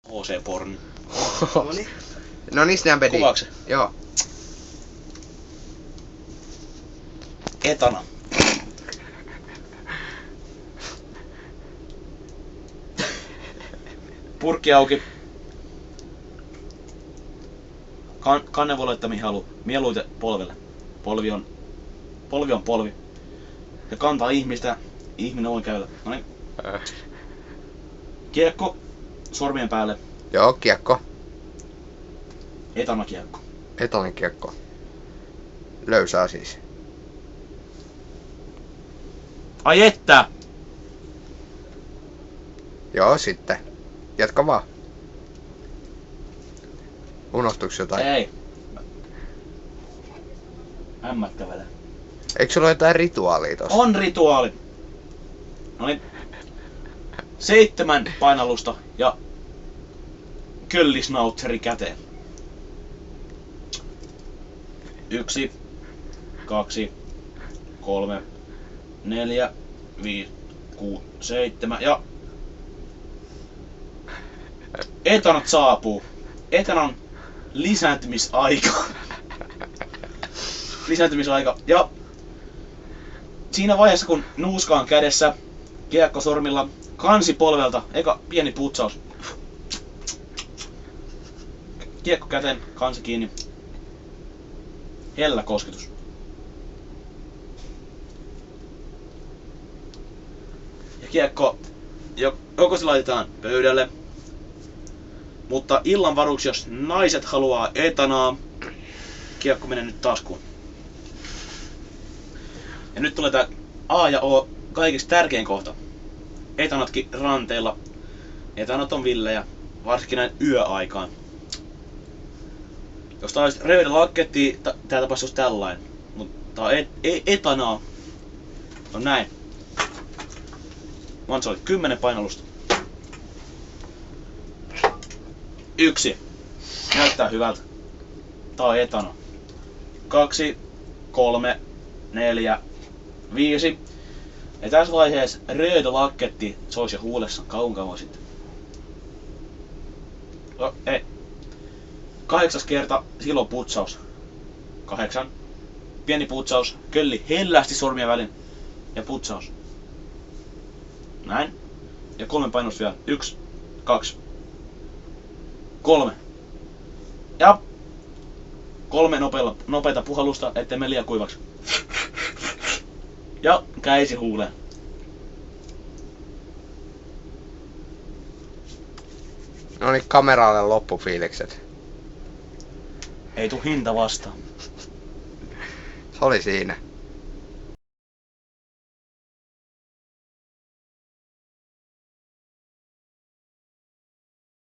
HC-porni. Noniin. No niin, Snampedi. Kuvaako se? Joo. Etana. Purkki auki. Kanne voi laittaa mihin haluu. Mieluiten polvelle. Polvi on polvi. Ja kantaa ihmistä. Ihminen voi käydä. Noniin. Kiekko sormien päälle. Joo, kiekko. Etana-kiekko. Etanin kiekko. Löysää siis. Ai että! Joo, sitten. Jatka vaan. Unohtuuks jotain? Ei. Ämmät kävelee. Eikö sulla ole jotain rituaalia tossa? On rituaali. Noniin. 7 painallusta ja köllisnautseri käteen. 1, 2, 3, 4, 5, 6, 7 ja etanat saapuu. Etanan lisääntymisaika. Ja siinä vaiheessa kun nuuska on kädessä, kiekko sormilla, kansi polvelta, eka pieni putsaus. Kiekko käteen, kansi kiinni. Hellä kosketus. Ja kiekko joko se laitetaan pöydälle, mutta illan varuksi, jos naiset haluaa etanaa, kiekko menee nyt taskuun. Ja nyt tulee tää A ja O kaikista tärkein kohta. Etanatkin ranteilla. Etanat on villejä, varsinkin näin yöaikaan. Jos tää olisi röyden lakketti, tää tapahtuisi tällainen. Mutta tää on etanaa. On näin. Mantsa oli 10 painallusta. 1. Näyttää hyvältä. Tää on etana. 2, 3, 4, 5. Ja tässä vaiheessa röödä lakketti, se olisi jo huulessa kauan sitten. No, ei. 8. kerta, silloin putsaus. 8. Pieni putsaus, kölli hellästi sormien välin ja putsaus. Näin. Ja 3 painosta vielä. 1, 2, 3. Ja 3 nopeita puhallusta, ettei mene liian kuivaksi. Ja käisi huuleen. No niin, kameralle loppufiilikset. Ei tuu hinta vastaan. Se oli siinä.